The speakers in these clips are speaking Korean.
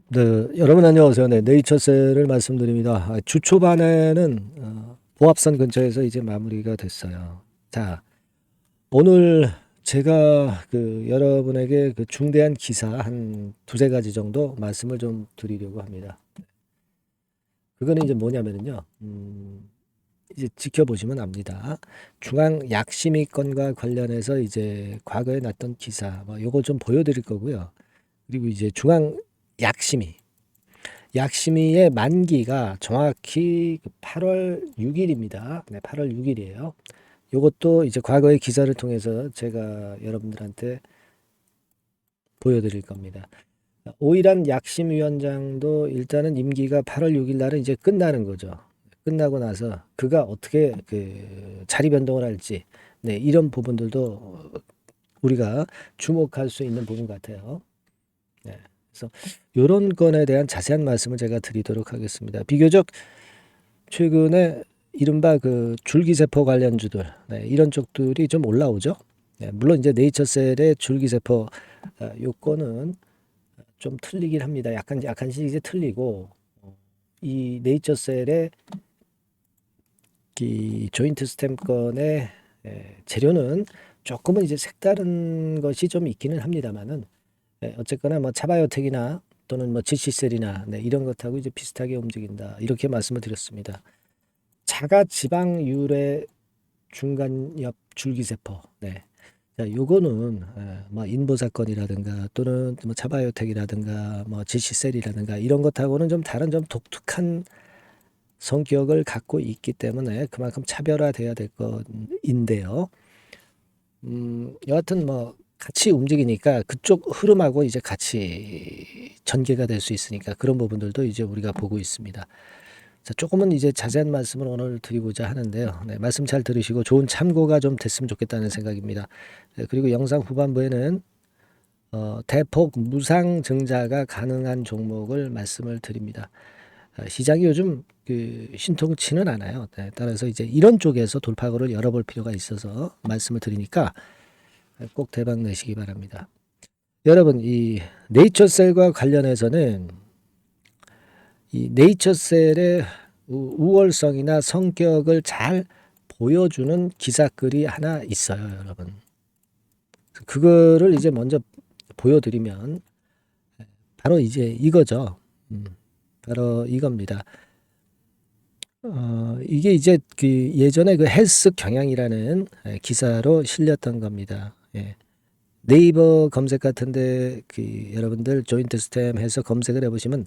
네, 여러분 안녕하세요. 네, 네이처셀을 말씀드립니다. 주 초반에는 보합선 근처에서 이제 마무리가 됐어요. 자, 오늘 제가 여러분에게 그 중대한 기사 한 두세 가지 정도 말씀을 좀 드리려고 합니다. 그거는 이제 뭐냐면요. 이제 지켜보시면 압니다. 중앙 약심위 건과 관련해서 이제 과거에 났던 기사, 뭐 요거 좀 보여드릴 거고요. 그리고 이제 중앙 약심위. 약심위의 만기가 정확히 8월 6일입니다. 네, 8월 6일이에요. 이것도 이제 과거의 기사를 통해서 제가 여러분들한테 보여드릴 겁니다. 오일환 약심위원장도 일단은 임기가 8월 6일 날은 이제 끝나는 거죠. 끝나고 나서 그가 어떻게 그 자리 변동을 할지, 네, 이런 부분들도 우리가 주목할 수 있는 부분 같아요. 네. 그래서 이런 건에 대한 자세한 말씀을 제가 드리도록 하겠습니다. 비교적 최근에 이른바 그 줄기세포 관련주들, 네, 이런 쪽들이 좀 올라오죠. 네, 물론 이제 네이처셀의 줄기세포 요건은 좀 틀리긴 합니다. 약간씩 이제 틀리고 이 네이처셀의 이 조인트 스템 건의 재료는 조금은 이제 색다른 것이 좀 있기는 합니다만은 어쨌거나 뭐 차바이오텍이나 또는 뭐 GC셀이나 네, 이런 것하고 이제 비슷하게 움직인다 이렇게 말씀을 드렸습니다. 자가 지방 유래 중간엽 줄기세포. 네. 자, 요거는 뭐 인보 사건이라든가 또는 뭐 차바이오텍이라든가 뭐 GC셀이라든가 이런 것하고는 좀 다른 좀 독특한 성격을 갖고 있기 때문에 그만큼 차별화돼야 될 것인데요. 여하튼 뭐 같이 움직이니까 그쪽 흐름하고 이제 같이 전개가 될 수 있으니까 그런 부분들도 이제 우리가 보고 있습니다. 자, 조금은 이제 자세한 말씀을 오늘 드리고자 하는데요. 네, 말씀 잘 들으시고 좋은 참고가 좀 됐으면 좋겠다는 생각입니다. 네, 그리고 영상 후반부에는 대폭 무상 증자가 가능한 종목을 말씀을 드립니다. 시장이 요즘 신통치는 않아요. 네, 따라서 이제 이런 쪽에서 돌파구를 열어볼 필요가 있어서 말씀을 드리니까 꼭 대박 내시기 바랍니다. 여러분, 이 네이처셀과 관련해서는 이 네이처셀의 우월성이나 성격을 잘 보여주는 기사글이 하나 있어요, 여러분. 그거를 이제 먼저 보여드리면 바로 이제 이거죠. 바로 이겁니다. 이게 이제 그 예전에 그 헬스 경향이라는 기사로 실렸던 겁니다. 예. 네이버 검색 같은데 그 여러분들 조인트 스템 해서 검색을 해보시면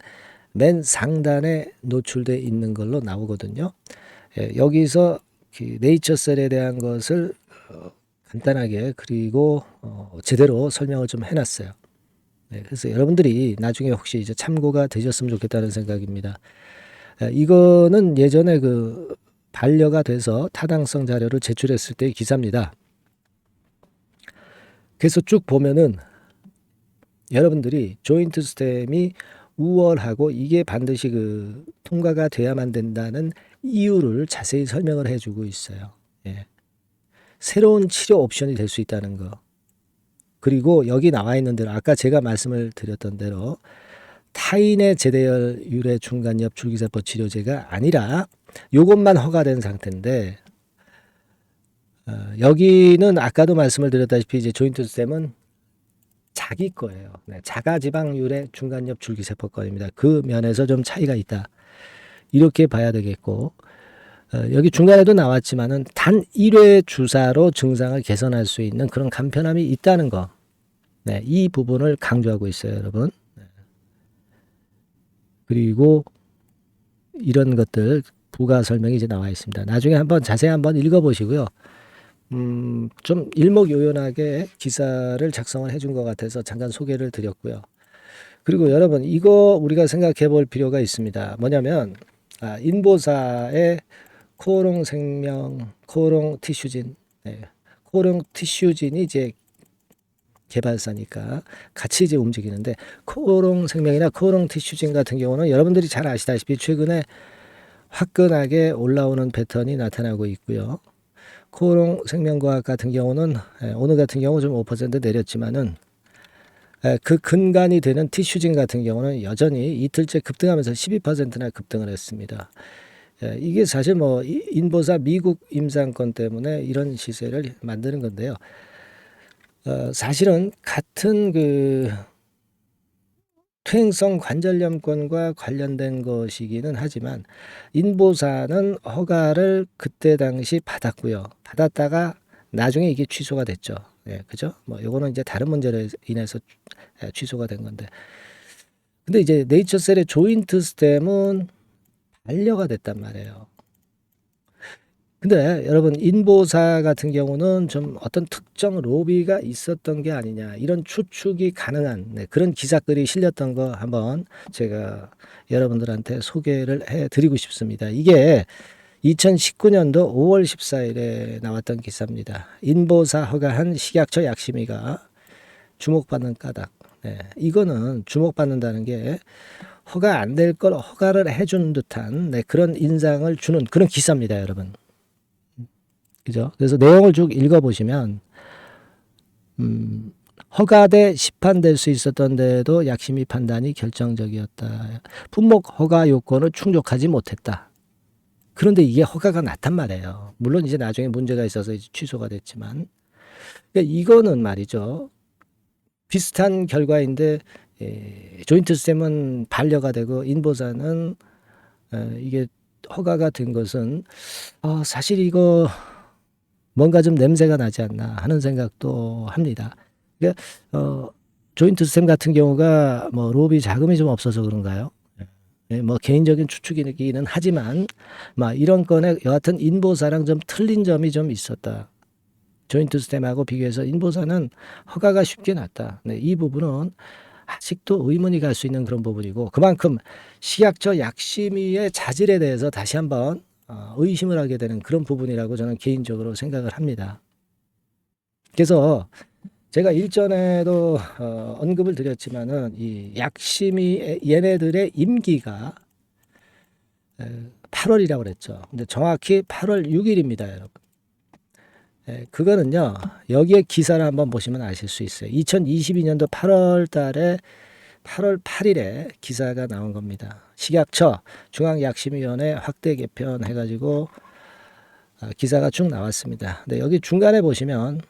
맨 상단에 노출돼 있는 걸로 나오거든요. 예, 여기서 그 네이처셀에 대한 것을 간단하게 그리고 제대로 설명을 좀 해놨어요. 네, 그래서 여러분들이 나중에 혹시 이제 참고가 되셨으면 좋겠다는 생각입니다. 이거는 예전에 그 반려가 돼서 타당성 자료를 제출했을 때의 기사입니다. 그래서 쭉 보면은 여러분들이 조인트 스템이 우월하고 이게 반드시 그 통과가 돼야만 된다는 이유를 자세히 설명을 해주고 있어요. 예. 새로운 치료 옵션이 될 수 있다는 거. 그리고 여기 나와 있는 대로 아까 제가 말씀을 드렸던 대로 타인의 제대열 유래 중간엽 줄기세포 치료제가 아니라 요것만 허가된 상태인데 여기는 아까도 말씀을 드렸다시피 이제 조인트 스템은 자기 거예요. 네, 자가지방 유래 중간엽 줄기세포 건입니다. 그 면에서 좀 차이가 있다. 이렇게 봐야 되겠고 여기 중간에도 나왔지만은 단 1회 주사로 증상을 개선할 수 있는 그런 간편함이 있다는 거. 네, 이 부분을 강조하고 있어요, 여러분. 그리고 이런 것들 부가 설명이 이제 나와 있습니다. 나중에 한번 자세히 한번 읽어보시고요. 좀 일목요연하게 기사를 작성을 해준 것 같아서 잠깐 소개를 드렸고요. 그리고 여러분 이거 우리가 생각해 볼 필요가 있습니다. 뭐냐면 인보사의 코오롱 생명, 코오롱 티슈진, 네. 코오롱 티슈진이 이제 개발사니까 같이 이제 움직이는데 코오롱 생명이나 코오롱 티슈진 같은 경우는 여러분들이 잘 아시다시피 최근에 화끈하게 올라오는 패턴이 나타나고 있고요. 코오롱 생명과학 같은 경우는 오늘 같은 경우 좀 5% 내렸지만은 그 근간이 되는 티슈진 같은 경우는 여전히 이틀째 급등하면서 12%나 급등을 했습니다. 이게 사실 뭐 인보사 미국 임상권 때문에 이런 시세를 만드는 건데요. 사실은 같은 그 퇴행성 관절염권과 관련된 것이기는 하지만 인보사는 허가를 그때 당시 받았고요. 받았다가 나중에 이게 취소가 됐죠. 예, 그죠? 뭐 요거는 이제 다른 문제로 인해서 취소가 된 건데. 근데 이제 네이처셀의 조인트 스템은 반려가 됐단 말이에요. 근데 여러분 인보사 같은 경우는 좀 어떤 특정 로비가 있었던 게 아니냐 이런 추측이 가능한 그런 기사글이 실렸던 거 한번 제가 여러분들한테 소개를 해드리고 싶습니다. 이게 2019년도 5월 14일에 나왔던 기사입니다. 인보사 허가한 식약처 약심이가 주목받는 까닭. 이거는 주목받는다는 게 허가 안 될 걸 허가를 해준 듯한 그런 인상을 주는 그런 기사입니다, 여러분. 그죠? 그래서 내용을 쭉 읽어보시면, 허가돼 시판될 수 있었던데도 약심이 판단이 결정적이었다. 품목 허가 요건을 충족하지 못했다. 그런데 이게 허가가 났단 말이에요. 물론 이제 나중에 문제가 있어서 이제 취소가 됐지만, 그러니까 이거는 말이죠. 비슷한 결과인데, 조인트 스템은 반려가 되고 인보사는 이게 허가가 된 것은 사실 이거 뭔가 좀 냄새가 나지 않나 하는 생각도 합니다. 그러니까 조인트 스템 같은 경우가 뭐 로비 자금이 좀 없어서 그런가요? 뭐 개인적인 추측이기는 하지만 막 이런 건에 여하튼 인보사랑 좀 틀린 점이 좀 있었다. 조인트 스템하고 비교해서 인보사는 허가가 쉽게 났다. 이 부분은 아직도 의문이 갈 수 있는 그런 부분이고 그만큼 식약처 약심위의 자질에 대해서 다시 한번 의심을 하게 되는 그런 부분이라고 저는 개인적으로 생각을 합니다. 그래서 제가 일전에도 언급을 드렸지만은 이 약심위 얘네들의 임기가 8월이라고 그랬죠. 근데 정확히 8월 6일입니다, 여러분. 그거는요, 여기에 기사를 한번 보시면 아실 수 있어요. 2022년도 8월 달에 8월 8일에 기사가 나온 겁니다. 식약처 중앙약심위원회 확대 개편 해가지고 기사가 쭉 나왔습니다. 근데 여기 중간에 보시면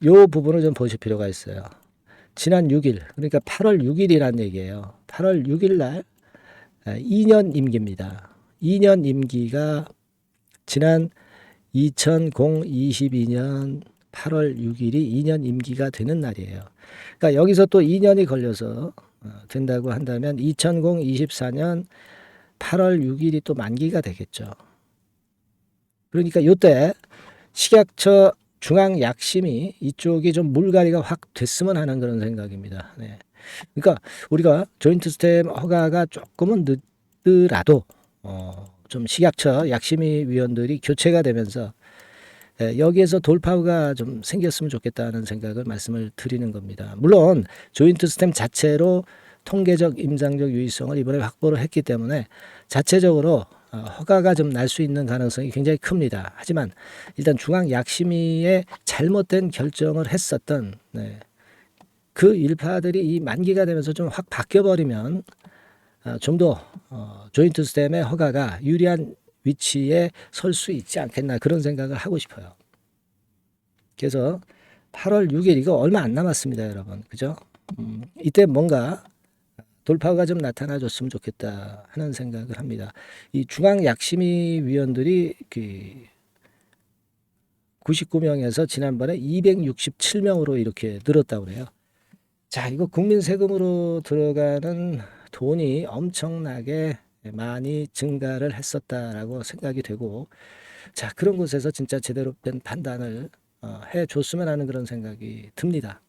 요 부분을 좀 보실 필요가 있어요. 지난 6일, 그러니까 8월 6일이란 얘기예요. 8월 6일 날 2년 임기입니다. 2년 임기가 지난 2022년 8월 6일이 2년 임기가 되는 날이에요. 그러니까 여기서 또 2년이 걸려서 된다고 한다면 2024년 8월 6일이 또 만기가 되겠죠. 그러니까 이때 식약처 중앙약심이 이쪽이 좀 물갈이가 확 됐으면 하는 그런 생각입니다. 그러니까 우리가 조인트 스템 허가가 조금은 늦더라도 좀 식약처 약심위 위원들이 교체가 되면서 여기에서 돌파가 좀 생겼으면 좋겠다는 생각을 말씀을 드리는 겁니다. 물론 조인트 스템 자체로 통계적 임상적 유의성을 이번에 확보를 했기 때문에 자체적으로 허가가 좀 날 수 있는 가능성이 굉장히 큽니다. 하지만 일단 중앙약심위의 잘못된 결정을 했었던 그 일파들이 이 만기가 되면서 좀 확 바뀌어버리면 좀 더 조인트 스템의 허가가 유리한 위치에 설 수 있지 않겠나 그런 생각을 하고 싶어요. 그래서 8월 6일 이거 얼마 안 남았습니다, 여러분. 그죠? 이때 뭔가 돌파가 좀 나타나 줬으면 좋겠다 하는 생각을 합니다. 이 중앙약심위 위원들이 그 99명에서 지난번에 267명으로 이렇게 늘었다고 그래요. 자, 이거 국민 세금으로 들어가는 돈이 엄청나게 많이 증가를 했었다라고 생각이 되고, 자, 그런 곳에서 진짜 제대로 된 판단을 해줬으면 하는 그런 생각이 듭니다.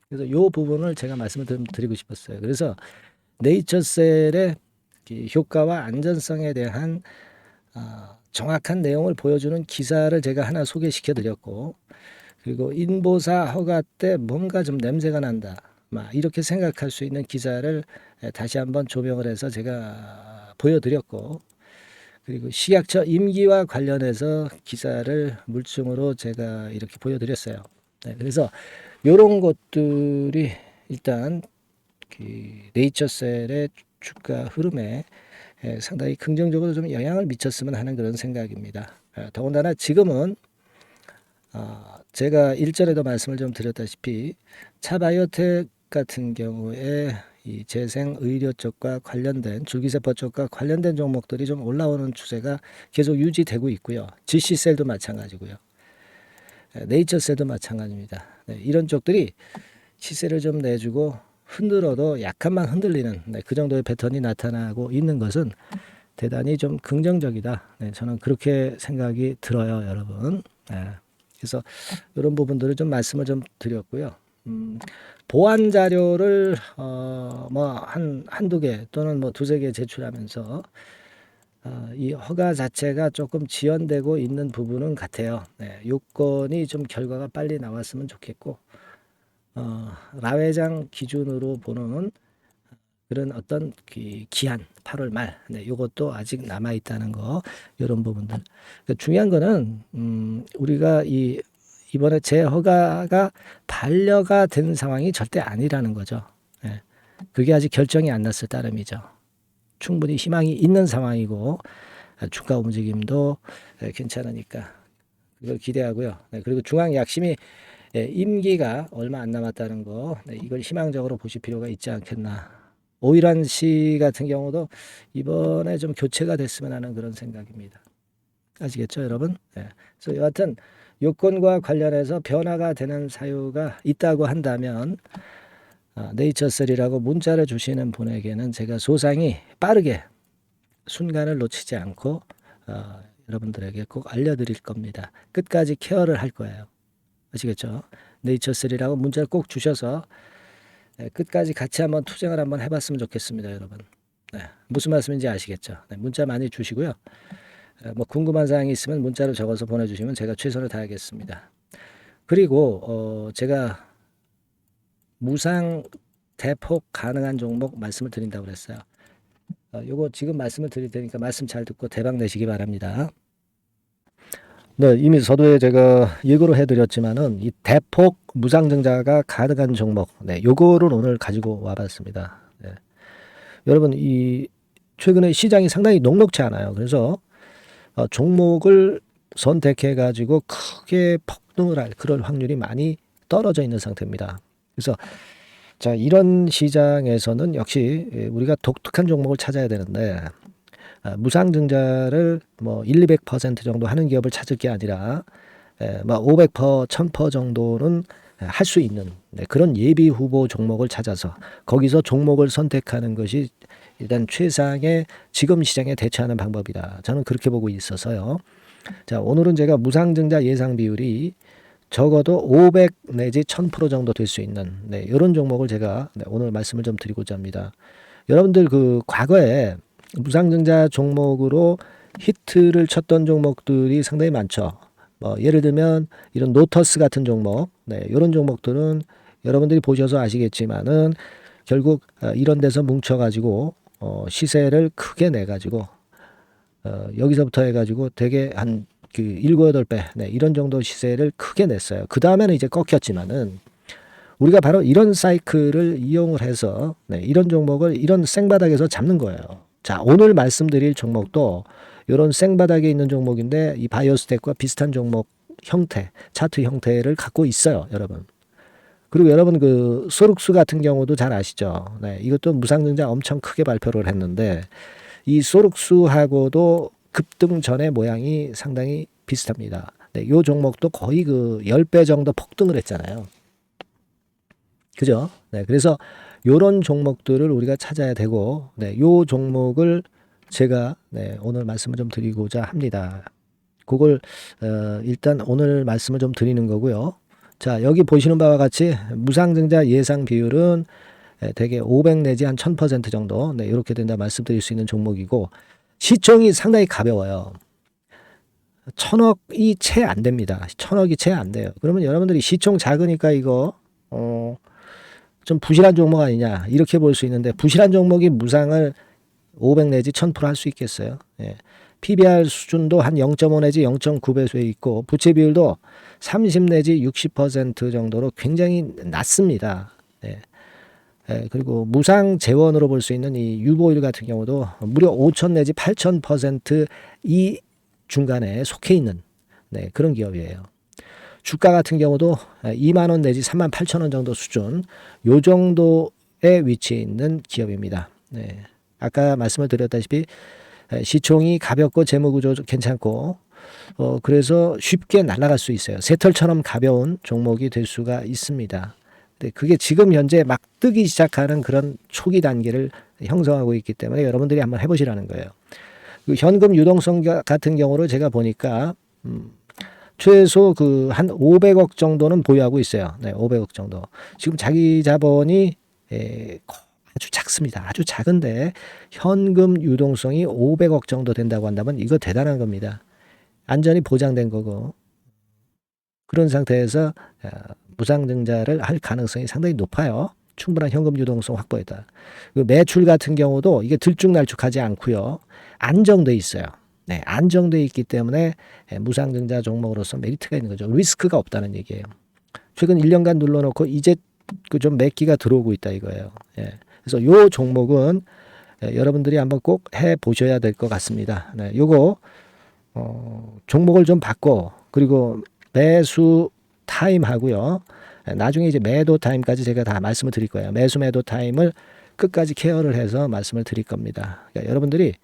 그래서 이 부분을 제가 말씀을 드리고 싶었어요. 그래서 네이처셀의 효과와 안전성에 대한 정확한 내용을 보여주는 기사를 제가 하나 소개시켜 드렸고, 그리고 인보사 허가 때 뭔가 좀 냄새가 난다. 이렇게 생각할 수 있는 기사를 다시 한번 조명을 해서 제가 보여드렸고, 그리고 식약처 임기와 관련해서 기사를 물증으로 제가 이렇게 보여드렸어요. 그래서 요런 것들이 일단 그 네이처셀의 주가 흐름에 상당히 긍정적으로 좀 영향을 미쳤으면 하는 그런 생각입니다. 더군다나 지금은 제가 일전에도 말씀을 좀 드렸다시피 차바이오텍 같은 경우에 이 재생 의료 쪽과 관련된 줄기세포 쪽과 관련된 종목들이 좀 올라오는 추세가 계속 유지되고 있고요. GC셀도 마찬가지고요. 네이처셀도 마찬가지입니다. 이런 쪽들이 시세를 좀 내주고 흔들어도 약간만 흔들리는 그 정도의 패턴이 나타나고 있는 것은 대단히 좀 긍정적이다. 저는 그렇게 생각이 들어요, 여러분. 그래서 이런 부분들을 좀 말씀을 좀 드렸고요. 보완 자료를 뭐 한두 개 또는 뭐 두세 개 제출하면서 이 허가 자체가 조금 지연되고 있는 부분은 같아요. 요건이 좀 결과가 빨리 나왔으면 좋겠고 라회장 기준으로 보는 그런 어떤 기한 8월 말 요것도 아직 남아 있다는 거 이런 부분들 중요한 거는 우리가 이번에 재허가가 반려가 된 상황이 절대 아니라는 거죠. 그게 아직 결정이 안 났을 따름이죠. 충분히 희망이 있는 상황이고 주가 움직임도 괜찮으니까 그걸 기대하고요. 그리고 중앙약심이 임기가 얼마 안 남았다는 거 이걸 희망적으로 보실 필요가 있지 않겠나. 오일환 씨 같은 경우도 이번에 좀 교체가 됐으면 하는 그런 생각입니다. 아시겠죠, 여러분? 그래서 여하튼 요건과 관련해서 변화가 되는 사유가 있다고 한다면 네이처셀이라고 문자를 주시는 분에게는 제가 소상히 빠르게 순간을 놓치지 않고 여러분들에게 꼭 알려드릴 겁니다. 끝까지 케어를 할 거예요. 아시겠죠? 네이처셀이라고 문자를 꼭 주셔서 끝까지 같이 한번 투쟁을 한번 해봤으면 좋겠습니다, 여러분. 무슨 말씀인지 아시겠죠? 문자 많이 주시고요. 뭐 궁금한 사항이 있으면 문자로 적어서 보내주시면 제가 최선을 다하겠습니다. 그리고 제가 무상 대폭 가능한 종목 말씀을 드린다고 그랬어요. 요거 지금 말씀을 드릴 테니까 말씀 잘 듣고 대박 내시기 바랍니다. 네, 이미 서두에 제가 예고를 해드렸지만은 이 대폭 무상증자가 가능한 종목, 요거를 오늘 가지고 와봤습니다. 여러분, 이 최근에 시장이 상당히 녹록치 않아요. 그래서 종목을 선택해 가지고 크게 폭등을 할 그럴 확률이 많이 떨어져 있는 상태입니다. 그래서 자, 이런 시장에서는 역시 우리가 독특한 종목을 찾아야 되는데 무상증자를 뭐 1, 200% 정도 하는 기업을 찾을 게 아니라 뭐 500%, 1000% 정도는 할 수 있는 그런 예비 후보 종목을 찾아서 거기서 종목을 선택하는 것이 일단 최상의 지금 시장에 대처하는 방법이다. 저는 그렇게 보고 있어서요. 자, 오늘은 제가 무상증자 예상 비율이 적어도 500 내지 1000% 정도 될 수 있는 이런 종목을 제가 오늘 말씀을 좀 드리고자 합니다. 여러분들 그 과거에 무상증자 종목으로 히트를 쳤던 종목들이 상당히 많죠. 뭐 예를 들면 이런 노터스 같은 종목, 이런 종목들은 여러분들이 보셔서 아시겠지만은 결국 이런 데서 뭉쳐가지고 시세를 크게 내가지고 여기서부터 해가지고 되게 한 그 7, 8배 이런 정도 시세를 크게 냈어요. 그 다음에는 이제 꺾였지만은 우리가 바로 이런 사이클을 이용을 해서 이런 종목을 이런 생바닥에서 잡는 거예요. 자, 오늘 말씀드릴 종목도 이런 생바닥에 있는 종목인데 이 바이오스텍과 비슷한 종목 형태, 차트 형태를 갖고 있어요, 여러분. 그리고 여러분 그 소룩스 같은 경우도 잘 아시죠? 이것도 무상증자 엄청 크게 발표를 했는데 이 소룩스하고도 급등 전의 모양이 상당히 비슷합니다. 이 종목도 거의 그 10배 정도 폭등을 했잖아요. 그죠? 그래서 요런 종목들을 우리가 찾아야 되고, 요 종목을 제가 오늘 말씀을 좀 드리고자 합니다. 그걸 일단 오늘 말씀을 좀 드리는 거고요. 자, 여기 보시는 바와 같이 무상증자 예상 비율은 대개 500 내지 한 1000% 정도 이렇게 된다 말씀드릴 수 있는 종목이고 시총이 상당히 가벼워요. 1000억이 채 안 됩니다. 1000억이 채 안 돼요. 그러면 여러분들이 시총 작으니까 이거 좀 부실한 종목 아니냐 이렇게 볼 수 있는데 부실한 종목이 무상을 500 내지 1000% 할 수 있겠어요. PBR 수준도 한 0.5 내지 0.9배수에 있고 부채 비율도 30 내지 60% 정도로 굉장히 낮습니다. 네. 그리고 무상 재원으로 볼 수 있는 이 유보율 같은 경우도 무려 5,000 내지 8,000% 이 중간에 속해 있는 네, 그런 기업이에요. 주가 같은 경우도 2만 원 내지 3만 8천 원 정도 수준 요 정도에 위치해 있는 기업입니다. 네. 아까 말씀을 드렸다시피 시총이 가볍고 재무구조 괜찮고 그래서 쉽게 날아갈 수 있어요. 새털처럼 가벼운 종목이 될 수가 있습니다. 근데 그게 지금 현재 막 뜨기 시작하는 그런 초기 단계를 형성하고 있기 때문에 여러분들이 한번 해보시라는 거예요. 그 현금 유동성 같은 경우로 제가 보니까 최소 그 한 500억 정도는 보유하고 있어요. 네, 500억 정도. 지금 자기 자본이 아주 작습니다. 아주 작은데 현금 유동성이 500억 정도 된다고 한다면 이거 대단한 겁니다. 안전이 보장된 거고 그런 상태에서 무상증자를 할 가능성이 상당히 높아요. 충분한 현금 유동성 확보했다. 그 매출 같은 경우도 이게 들쭉날쭉하지 않고요. 안정돼 있어요. 네, 안정돼 있기 때문에 무상증자 종목으로서 메리트가 있는 거죠. 리스크가 없다는 얘기예요. 최근 1년간 눌러놓고 이제 그 좀 매기가 들어오고 있다 이거예요. 예. 그래서 요 종목은 여러분들이 한번 꼭 해 보셔야 될 것 같습니다. 네, 요거 종목을 좀 바꿔 그리고 매수 타임 하고요. 나중에 이제 매도 타임까지 제가 다 말씀을 드릴 거예요. 매수 매도 타임을 끝까지 케어를 해서 말씀을 드릴 겁니다. 그러니까 여러분들이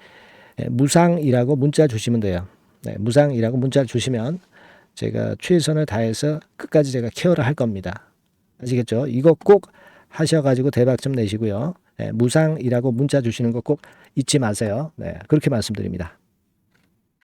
무상이라고 문자 주시면 돼요. 네, 무상이라고 문자 주시면 제가 최선을 다해서 끝까지 제가 케어를 할 겁니다. 아시겠죠? 이거 꼭 하셔가지고 대박 좀 내시고요. 네, 무상이라고 문자 주시는 거 꼭 잊지 마세요. 네, 그렇게 말씀드립니다.